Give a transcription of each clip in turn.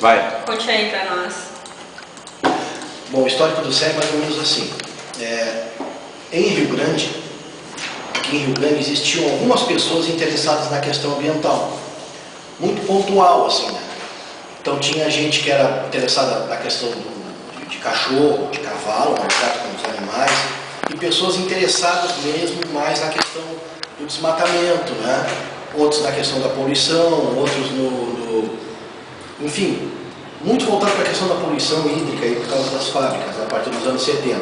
Vai. Conte aí pra nós. Bom, o histórico do CEA é mais ou menos assim. Em Rio Grande, aqui em Rio Grande existiam algumas pessoas interessadas na questão ambiental. Muito pontual, assim, né? Então tinha gente que era interessada na questão de cachorro, de cavalo, maltrato com os animais, e pessoas interessadas mesmo mais na questão do desmatamento, né? Outros na questão da poluição, outros enfim, muito voltado para a questão da poluição hídrica aí por causa das fábricas, a partir dos anos 70.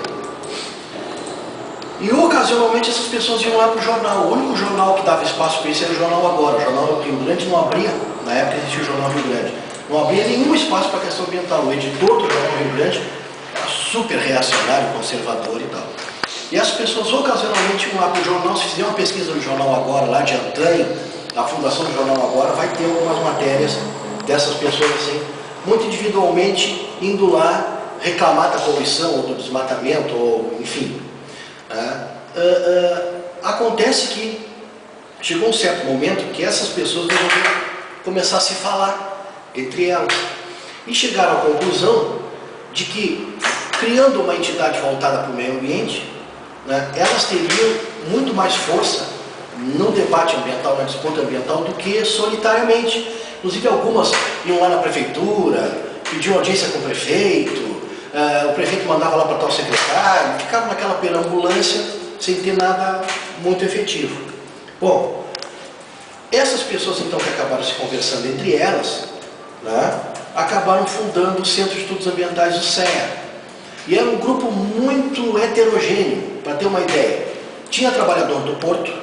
E ocasionalmente essas pessoas iam lá para o jornal. O único jornal que dava espaço para isso era o Jornal Agora. O Jornal Rio Grande não abria, na época existia o Jornal Rio Grande, não abria nenhum espaço para a questão ambiental. O editor do Jornal Rio Grande era super reacionário, conservador e tal. E as pessoas ocasionalmente iam lá para o jornal. Se fizer uma pesquisa no Jornal Agora, lá de antanho, a fundação do Jornal Agora vai ter algumas matérias dessas pessoas assim, muito individualmente, indo lá reclamar da poluição, ou do desmatamento, ou enfim. Acontece que chegou um certo momento que essas pessoas resolveram começar a se falar entre elas. E chegaram à conclusão de que, criando uma entidade voltada para o meio ambiente, né, elas teriam muito mais força no debate ambiental, na disputa ambiental, do que solitariamente. Inclusive algumas iam lá na prefeitura, pediam audiência com o prefeito mandava lá para tal secretário, ficavam naquela perambulância sem ter nada muito efetivo. Bom, essas pessoas então que acabaram se conversando entre elas, né, acabaram fundando o Centro de Estudos Ambientais do CEA. E era um grupo muito heterogêneo, para ter uma ideia. Tinha trabalhador do porto,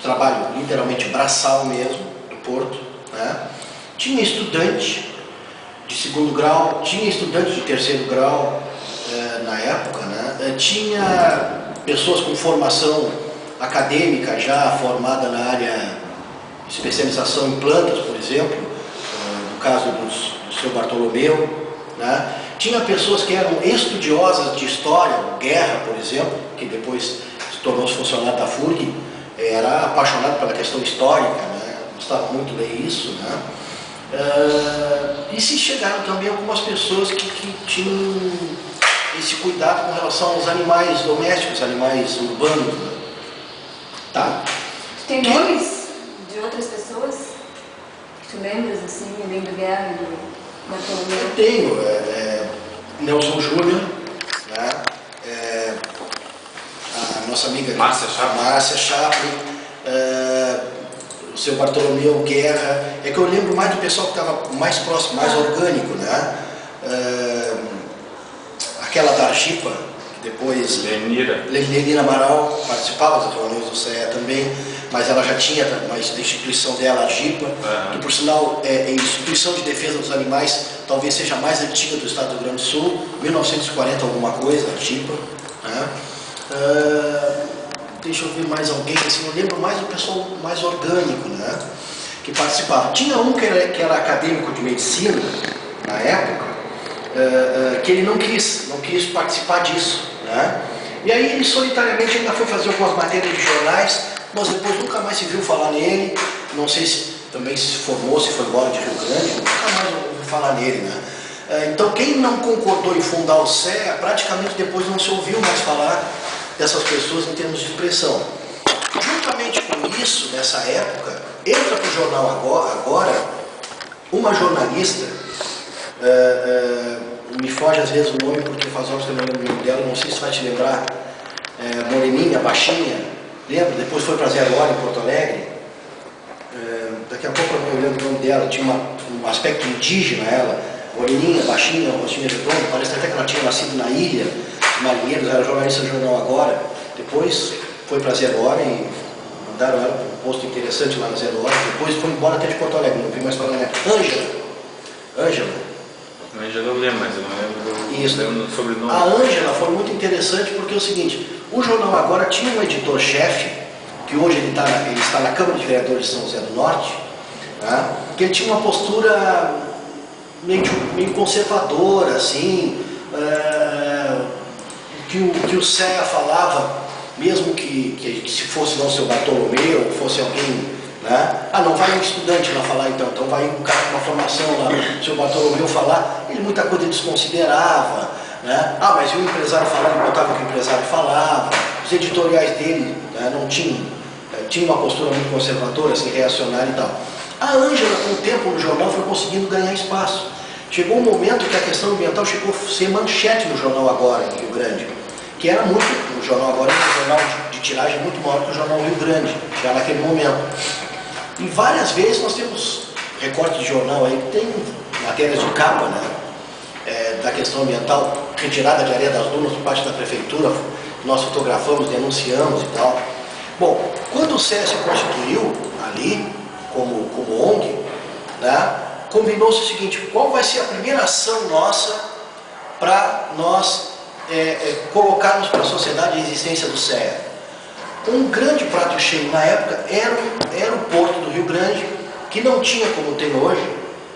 trabalho literalmente braçal mesmo, do porto, né? Tinha estudante de segundo grau, tinha estudante de terceiro grau na época, né? Tinha pessoas com formação acadêmica já formada na área de especialização em plantas, por exemplo, no caso do seu Bartolomeu, né? Tinha pessoas que eram estudiosas de história, guerra, por exemplo, que depois se tornou-se funcionário da FURG, era apaixonado pela questão histórica, né? Gostava muito de ler isso, né? E se chegaram também algumas pessoas que tinham esse cuidado com relação aos animais domésticos, animais urbanos, né? Tá. Tem nomes de outras pessoas que tu lembras, assim, além do Guerra e do Bartolomeu? Eu tenho, Nelson Júnior, né? A nossa amiga Márcia Chaplin, o seu Bartolomeu Guerra. É que eu lembro mais do pessoal que estava mais próximo, mais orgânico, né? Aquela da Argipa, que depois Lenira Amaral participava das reuniões do CEA também, mas ela já tinha uma instituição dela, a Argipa, que por sinal é Instituição de Defesa dos Animais, talvez seja a mais antiga do estado do Rio Grande do Sul, 1940 alguma coisa, a Argipa, né? Deixa eu ver mais alguém, assim, eu lembro mais do pessoal mais orgânico, né, que participava. Tinha um que era acadêmico de medicina, na época, que ele não quis participar disso, né? E aí ele solitariamente ainda foi fazer algumas matérias de jornais, mas depois nunca mais se viu falar nele. Não sei se também se formou, se foi embora de Rio Grande, nunca mais ouviu falar nele, né? Então quem não concordou em fundar o CEA, praticamente depois não se ouviu mais falar dessas pessoas em termos de expressão. Juntamente com isso, nessa época, entra para o jornal Agora uma jornalista, me foge às vezes o nome porque faz horas que eu não lembro o nome dela, não sei se vai te lembrar, moreninha, baixinha, lembra? Depois foi para Zero Hora em Porto Alegre, daqui a pouco eu lembro o nome dela, tinha um aspecto indígena ela, moreninha, baixinha, rostinha redonda, parece até que ela tinha nascido na ilha, Marinheiros, era jornalista do Jornal Agora, depois foi para Zero Hora e mandaram ela para um posto interessante lá na Zero Hora, depois foi embora até de Porto Alegre, não vi mais falar nela. Ângela, eu lembro, mas eu não lembro isso. Do sobrenome. A Ângela foi muito interessante porque é o seguinte, o Jornal Agora tinha um editor-chefe, que hoje ele está na Câmara de Vereadores de São José do Norte, né, que ele tinha uma postura meio conservadora, assim, que o CEA falava, mesmo que se fosse não o seu Bartolomeu, ou fosse alguém Né? Ah, não vai um estudante lá falar então vai um cara com uma formação lá, o seu Bartolomeu falar, ele muita coisa desconsiderava, né? Ah, mas o empresário falava, ele botava o que o empresário falava, os editoriais dele, né, não tinham, tinha uma postura muito conservadora, assim, reacionária e tal. A Ângela, com o tempo no jornal, foi conseguindo ganhar espaço. Chegou um momento que a questão ambiental chegou a ser manchete no Jornal Agora, em Rio Grande, que era muito, o Jornal Agora era um jornal de tiragem muito maior que o Jornal Rio Grande, já naquele momento. E várias vezes nós temos recortes de jornal aí que tem matérias de capa, né, da questão ambiental, retirada de areia das dunas por parte da prefeitura, nós fotografamos, denunciamos e tal. Bom, quando o SEA se constituiu ali, como ONG, né, combinou-se o seguinte: qual vai ser a primeira ação nossa para nós colocarmos para a sociedade a existência do SEA? Um grande prato cheio na época era o Porto do Rio Grande, que não tinha como tem hoje,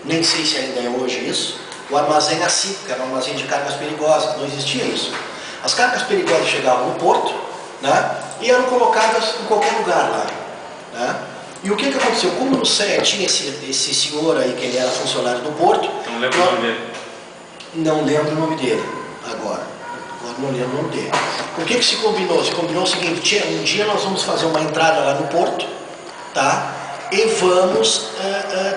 nem sei se ainda é hoje isso, o armazém A5, que era um armazém de cargas perigosas, não existia isso. As cargas perigosas chegavam no Porto, né, e eram colocadas em qualquer lugar lá. Né? E o que aconteceu? Como no SEA tinha esse senhor aí, que ele era funcionário do Porto... Não lembro o nome dele. Não lembro o nome dele, agora não lembro o nome dele. O que se combinou? Se combinou o seguinte: um dia nós vamos fazer uma entrada lá no Porto, tá? E vamos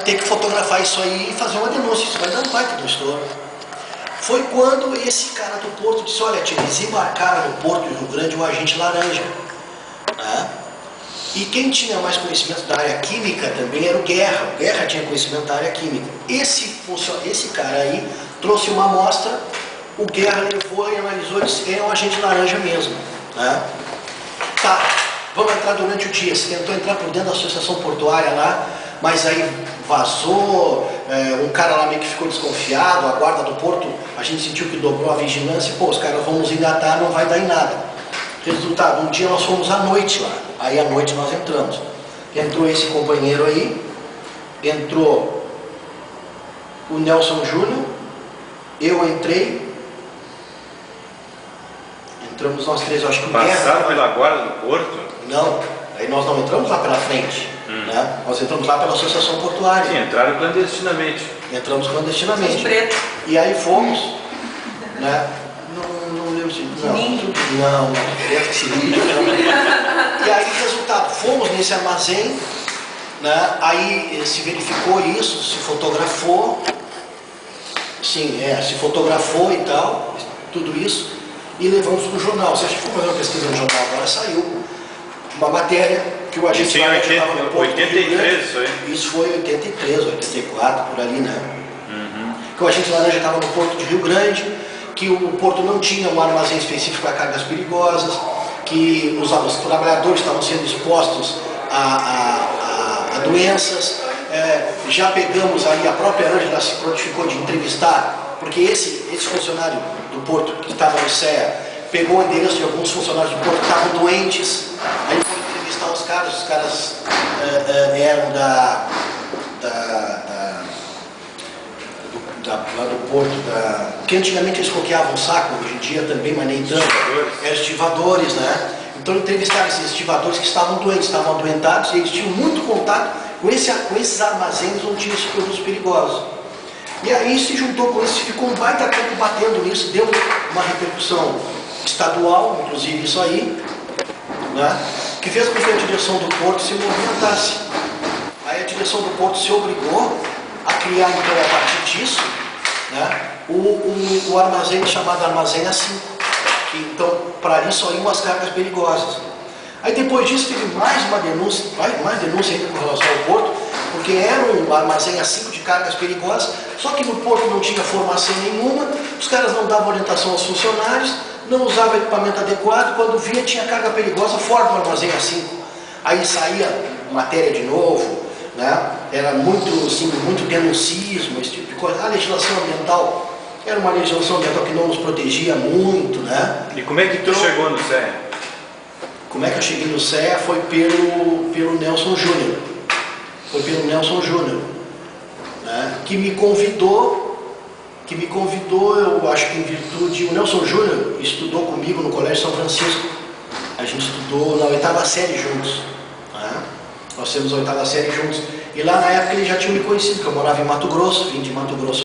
ter que fotografar isso aí e fazer uma denúncia. Isso vai dar um baita do estouro. Foi quando esse cara do Porto disse: olha, tia, eles embarcaram no Porto do Rio Grande o agente laranja. Né? E quem tinha mais conhecimento da área química também era o Guerra. O Guerra tinha conhecimento da área química. Esse cara aí trouxe uma amostra, o Guerra levou e analisou e disse: é um agente laranja mesmo. Né? Tá, vamos entrar durante o dia. Você tentou entrar por dentro da associação portuária lá, mas aí vazou, um cara lá meio que ficou desconfiado, a guarda do porto, a gente sentiu que dobrou a vigilância, pô, os caras vão nos engatar, não vai dar em nada. Resultado, um dia nós fomos à noite lá, aí à noite nós entramos. Entrou esse companheiro aí, entrou o Nelson Júnior, eu entrei, entramos nós três, eu acho que o Guerra... Passaram pela guarda do Porto? Não, aí nós não entramos lá pela frente, né? Nós entramos lá pela associação portuária. Sim, entraram clandestinamente. Entramos clandestinamente. E aí fomos, né? Não lembro se... Não, preto, cilíndrico. E aí, resultado, fomos nesse armazém, né? Aí se verificou isso, se fotografou, sim, se fotografou e tal, tudo isso, e levamos para o jornal. Se a gente for fazer uma pesquisa no jornal agora, saiu uma matéria que o agente laranja estava no Porto 83, isso aí? Isso foi 83, 84, por ali, né? Que o agente laranja estava no Porto de Rio Grande, que o Porto não tinha um armazém específico para cargas perigosas, que os trabalhadores estavam sendo expostos a doenças. Já pegamos aí, a própria Ângela se prontificou de entrevistar, porque esse funcionário do Porto que estava no SEA pegou o endereço de alguns funcionários do Porto que estavam doentes, aí foi entrevistar os caras eram lá do Porto, que antigamente eles coqueavam saco, hoje em dia também, mas nem tanto, eram estivadores, né? Então entrevistaram esses estivadores que estavam doentes, estavam adoentados, e eles tinham muito contato com esses armazéns onde tinham esses produtos perigosos. E aí se juntou com isso, ficou um baita campo batendo nisso, deu uma repercussão estadual, inclusive isso aí, né? Que fez com que a direção do Porto se movimentasse. Aí a direção do Porto se obrigou a criar, então, a partir disso, né, o armazém chamado Armazém A5, que então para ali só iam as cargas perigosas. Aí depois disso teve mais uma denúncia, mais denúncia ainda com relação ao Porto, porque era um armazém A5 de cargas perigosas, só que no Porto não tinha formação nenhuma, os caras não davam orientação aos funcionários, não usavam equipamento adequado, quando via tinha carga perigosa fora do armazém A5. Aí saía matéria de novo, né? Era muito, assim, muito denuncismo, esse tipo de coisa. A legislação ambiental era uma legislação ambiental que não nos protegia muito, né? E como é que tu chegou no SEA? Como é que eu cheguei no SEA? Foi pelo Nelson Júnior. Foi pelo Nelson Júnior, né? Que me convidou, eu acho que em virtude... O Nelson Júnior estudou comigo no Colégio São Francisco. A gente estudou na 8ª série juntos, né? Nós fizemos a 8ª série juntos. E lá na época ele já tinha me conhecido, porque eu morava em Mato Grosso, vim de Mato Grosso